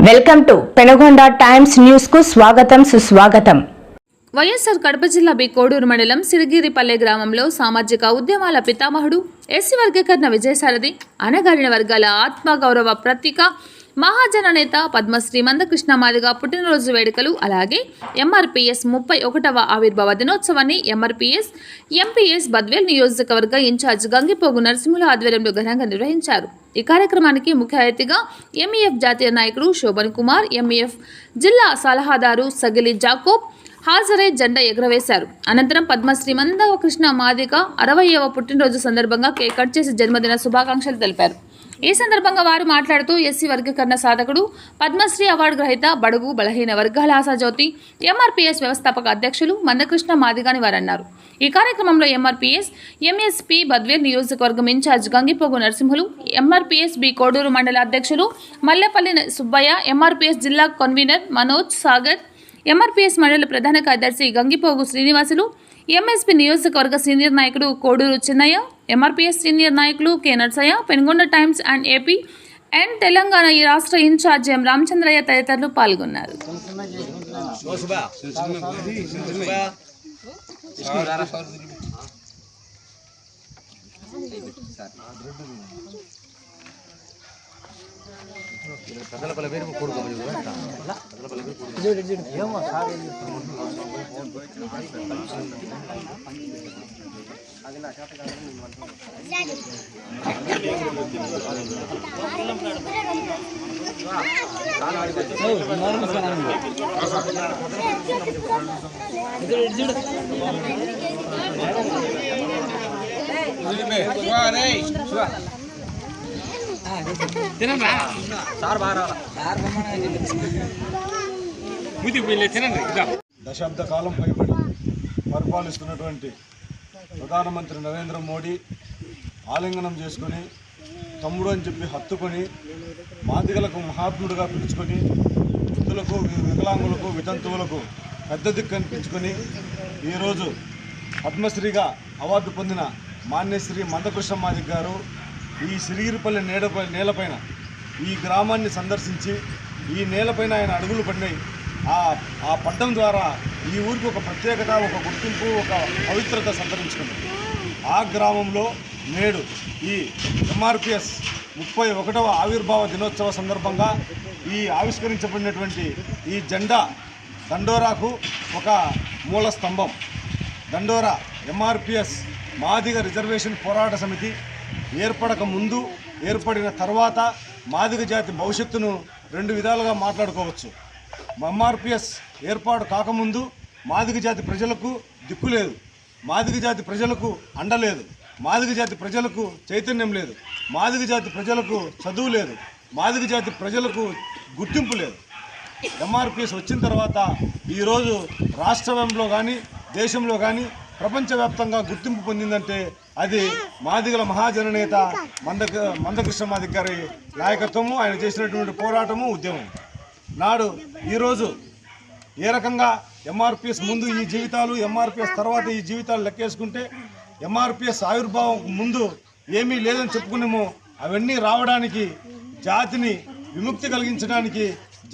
Welcome to Penugonda times news కు స్వాగతం సుస్వాగతం. వైఎస్ఆర్ కడప జిల్లా బి కోడూరు మండలం సిరిగిరిపల్లె గ్రామంలో సామాజిక ఉద్యమాల పితామహుడు ఎస్సీ వర్గీకరణ విజయసారథి అణగారిన వర్గాల ఆత్మగౌరవ ప్రతీక మహాజన నేత పద్మశ్రీ మందకృష్ణ మాదిగ పుట్టినరోజు వేడుకలు అలాగే ఎంఆర్పీఎస్ 31వ ఆవిర్భావ దినోత్సవాన్ని ఎంపీఎస్ బద్వేల్ నియోజకవర్గ ఇన్ఛార్జ్ గంగిపోగు నరసింహుల ఆధ్వర్యంలో ఘనంగా నిర్వహించారు. ఈ కార్యక్రమానికి ముఖ్య అతిథిగా ఎంఈఎఫ్ జాతీయ నాయకుడు శోభన్ కుమార్, ఎంఈఎఫ్ జిల్లా సలహాదారు సగిలి జాకోబ్ హాజరై జెండా ఎగురవేశారు. అనంతరం పద్మశ్రీ మందకృష్ణ మాదిగ 60వ పుట్టినరోజు సందర్భంగా కేక్ కట్ చేసి జన్మదిన శుభాకాంక్షలు తెలిపారు. ఈ సందర్భంగా వారు మాట్లాడుతూ ఎస్సీ వర్గీకరణ సాధకుడు, పద్మశ్రీ అవార్డు గ్రహీత, బడుగు బలహీన వర్గాల ఆశాజ్యోతి, ఎంఆర్పీఎస్ వ్యవస్థాపక అధ్యక్షులు మందకృష్ణ మాదిగని వారన్నారు. ఈ కార్యక్రమంలో ఎంఆర్పీఎస్ ఎంఎస్పీ బద్వేల్ నియోజకవర్గం incharge Gangipogu Narasimhulu, MRPS B Koduru మండల అధ్యక్షులు మల్లెపల్లి సుబ్బయ్య, ఎంఆర్పీఎస్ జిల్లా కన్వీనర్ మనోజ్ సాగర్, ఎంఆర్పీఎస్ మండల ప్రధాన కార్యదర్శి గంగిపోగు శ్రీనివాసులు, ఎంఎస్పీ నియోజకవర్గ సీనియర్ నాయకుడు కోడూరు చిన్నయ్య, ఎంఆర్పీఎస్ సీనియర్ నాయకులు K Narsaiah, Penugonda Times and AP and Telangana ఈ రాష్ట్ర ఇన్ఛార్జ్ ఎం రామచంద్రయ్య తదితరులు పాల్గొన్నారు. దశాబ్ద కాలం పైబడి పరిపాలిస్తున్నటువంటి ప్రధానమంత్రి నరేంద్ర మోడీ ఆలింగనం చేసుకొని తమ్ముడు అని చెప్పి హత్తుకొని మాదిగలకు మహాత్ముడుగా పిలుచుకొని వృద్ధులకు, వికలాంగులకు, వితంతువులకు పెద్ద దిక్కు అనిపించుకొని ఈరోజు పద్మశ్రీగా అవార్డు పొందిన మాన్యశ్రీ మందకృష్ణ మాదిగ గారు ఈ సిరిగిరిపల్లి నేలపైన ఈ గ్రామాన్ని సందర్శించి ఈ నేలపైన ఆయన అడుగులు పడినాయి. ఆ పడ్డం ద్వారా ఈ ఊరికి ఒక ప్రత్యేకత, ఒక గుర్తింపు, ఒక పవిత్రత సంతరించుకుంది. ఆ గ్రామంలో నేడు ఈ ఎంఆర్పీఎస్ 31వ ఆవిర్భావ దినోత్సవ సందర్భంగా ఈ ఆవిష్కరించబడినటువంటి ఈ జెండా దండోరాకు ఒక మూల స్తంభం. దండోరా ఎంఆర్పీఎస్ మాదిగ రిజర్వేషన్ పోరాట సమితి ఏర్పడక ముందు, ఏర్పడిన తర్వాత మాదిగ జాతి భవిష్యత్తును రెండు విధాలుగా మాట్లాడుకోవచ్చు. ఎంఆర్పీఎస్ ఏర్పాటు కాకముందు మాదిగ జాతి ప్రజలకు దిక్కు లేదు, మాదిగ జాతి ప్రజలకు అండ లేదు, మాదిగ జాతి ప్రజలకు చైతన్యం లేదు, మాదిగ జాతి ప్రజలకు చదువు లేదు, మాదిగ జాతి ప్రజలకు గుర్తింపు లేదు. ఎంఆర్పీఎస్ వచ్చిన తర్వాత ఈరోజు రాష్ట్రంలో కానీ, దేశంలో కానీ, ప్రపంచవ్యాప్తంగా గుర్తింపు పొందిందంటే అది మాదిగల మహాజననేత మందకృష్ణ మాదిగ గారి నాయకత్వము, ఆయన చేసినటువంటి పోరాటము, ఉద్యమం. నాడు ఈరోజు ఏ రకంగా ఎంఆర్పీఎస్ ముందు ఈ జీవితాలు, ఎంఆర్పీఎస్ తర్వాత ఈ జీవితాలు లెక్కేసుకుంటే ఎంఆర్పీఎస్ ఆవిర్భావం ముందు ఏమీ లేదని చెప్పుకున్నామో అవన్నీ రావడానికి, జాతిని విముక్తి కలిగించడానికి,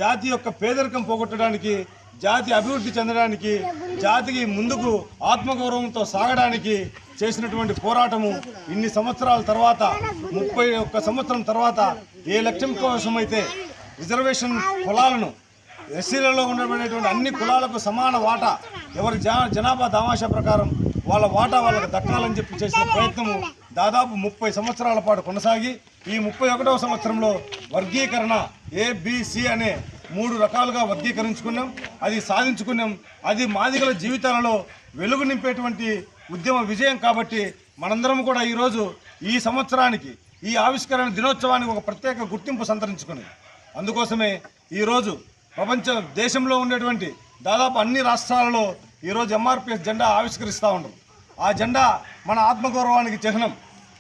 జాతి యొక్క పేదరికం పోగొట్టడానికి, జాతి అభివృద్ధి చెందడానికి, జాతికి ముందుకు ఆత్మగౌరవంతో సాగడానికి చేసినటువంటి పోరాటము ఇన్ని సంవత్సరాల తర్వాత, 31 సంవత్సరం తర్వాత ఏ లక్ష్యం కోసమైతే రిజర్వేషన్ కులాలను, ఎస్సీలలో ఉండబడినటువంటి అన్ని కులాలకు సమాన వాటా, ఎవరి జనాభా దామాషా ప్రకారం వాళ్ళ వాటా వాళ్ళకు దక్కాలని చెప్పి చేసిన ప్రయత్నము దాదాపు 30 సంవత్సరాల పాటు కొనసాగి ఈ 31వ సంవత్సరంలో వర్గీకరణ ఏబిసి అనే 3 రకాలుగా వర్గీకరించుకున్నాం. అది సాధించుకున్నాం. అది మాదిగల జీవితాలలో వెలుగు నింపేటువంటి ఉద్యమ విజయం. కాబట్టి మనందరం కూడా ఈరోజు ఈ సంవత్సరానికి, ఈ ఆవిష్కరణ దినోత్సవానికి ఒక ప్రత్యేక గుర్తింపు సంతరించుకున్నాం. అందుకోసమే ఈరోజు దేశంలో ఉండేటువంటి దాదాపు అన్ని రాష్ట్రాలలో ఈరోజు ఎంఆర్పీఎస్ జెండా ఆవిష్కరిస్తూ ఉండరు. ఆ జెండా మన ఆత్మగౌరవానికి చిహ్నం,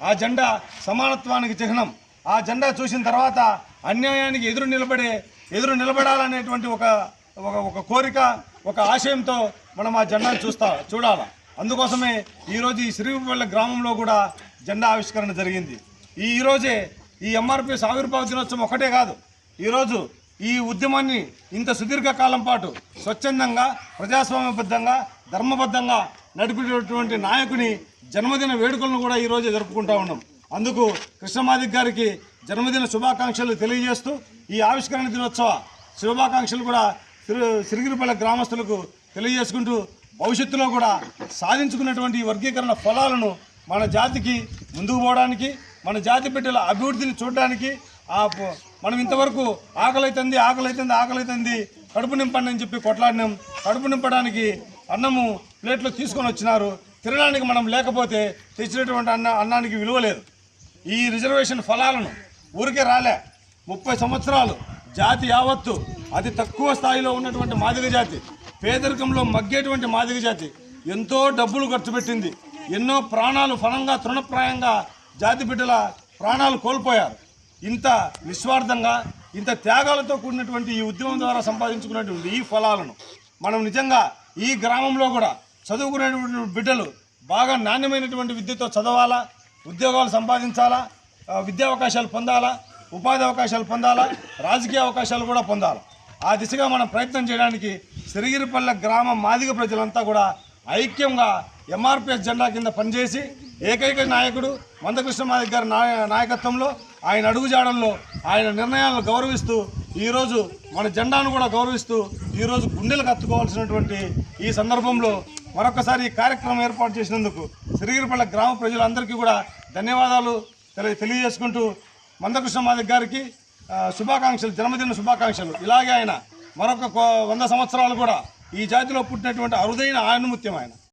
ఆ జెండా సమానత్వానికి చిహ్నం. ఆ జెండా చూసిన తర్వాత అన్యాయానికి ఎదురు నిలబడాలనేటువంటి ఒక కోరిక, ఒక ఆశయంతో మనం ఆ జెండాను చూడాలి. అందుకోసమే ఈరోజు ఈ సిరిగిరిపల్లె గ్రామంలో కూడా జెండా ఆవిష్కరణ జరిగింది. ఈరోజే ఈ ఎంఆర్పీఎస్ ఆవిర్భావ దినోత్సవం ఒకటే కాదు, ఈరోజు ఈ ఉద్యమాన్ని ఇంత సుదీర్ఘకాలం పాటు స్వచ్ఛందంగా ప్రజాస్వామ్యబద్ధంగా ధర్మబద్ధంగా నడిపేటటువంటి నాయకుని జన్మదిన వేడుకలను కూడా ఈరోజు జరుపుకుంటా ఉన్నాం. అందుకు కృష్ణమాదిక్ గారికి జన్మదిన శుభాకాంక్షలు తెలియజేస్తూ ఈ ఆవిష్కరణ దినోత్సవ శుభాకాంక్షలు కూడా సిరిగిరిపల్లె గ్రామస్తులకు తెలియజేసుకుంటూ భవిష్యత్తులో కూడా సాధించుకున్నటువంటి ఈ వర్గీకరణ ఫలాలను మన జాతికి ముందుకు పోవడానికి మన జాతి బిడ్డల అభివృద్ధిని చూడడానికి మనం ఇంతవరకు ఆకలైతుంది కడుపు నింపండి అని చెప్పి కొట్లాడినాం. కడుపు నింపడానికి అన్నము ప్లేట్లో తీసుకొని వచ్చినారు. తినడానికి మనం లేకపోతే తెచ్చినటువంటి అన్నానికి విలువ లేదు. ఈ రిజర్వేషన్ ఫలాలను ఊరికే రాలే. 30 సంవత్సరాలు జాతి యావత్తు అతి తక్కువ స్థాయిలో ఉన్నటువంటి మాదిగ జాతి, పేదరికంలో మగ్గేటువంటి మాదిగ జాతి ఎంతో డబ్బులు ఖర్చు పెట్టింది. ఎన్నో ప్రాణాలు ఫలంగా తృణప్రాయంగా జాతి బిడ్డల ప్రాణాలు కోల్పోయారు. ఇంత నిస్వార్థంగా ఇంత త్యాగాలతో కూడినటువంటి ఈ ఉద్యమం ద్వారా సంపాదించుకున్నటువంటి ఈ ఫలాలను మనం నిజంగా ఈ గ్రామంలో కూడా చదువుకునేటువంటి బిడ్డలు బాగా నాణ్యమైనటువంటి విద్యతో చదవాలా, ఉద్యోగాలు సంపాదించాలా, విద్యా అవకాశాలు పొందాలా, ఉపాధి అవకాశాలు పొందాలా, రాజకీయ అవకాశాలు కూడా పొందాలి. ఆ దిశగా మనం ప్రయత్నం చేయడానికి సిరిగిరిపల్లె గ్రామ మాదిగ ప్రజలంతా కూడా ఐక్యంగా ఎంఆర్పిఎస్ జెండా కింద పనిచేసి ఏకైక నాయకుడు మందకృష్ణ మాదిగ గారి నాయకత్వంలో ఆయన అడుగుజాడల్లో ఆయన నిర్ణయాలను గౌరవిస్తూ ఈరోజు మన జెండాను కూడా గౌరవిస్తూ ఈరోజు గుండెలకు హత్తుకోవాల్సినటువంటి ఈ సందర్భంలో మరొకసారి ఈ కార్యక్రమం ఏర్పాటు చేసినందుకు సిరిగిరిపల్లె గ్రామ ప్రజలందరికీ కూడా ధన్యవాదాలు తెలియజేసుకుంటూ మందకృష్ణ మాదిగ గారికి శుభాకాంక్షలు, జన్మదిన శుభాకాంక్షలు. ఇలాగే ఆయన మరొక 100 సంవత్సరాలు కూడా ఈ జాతిలో పుట్టినటువంటి అరుదైన ఆణిముత్యం ఆయన.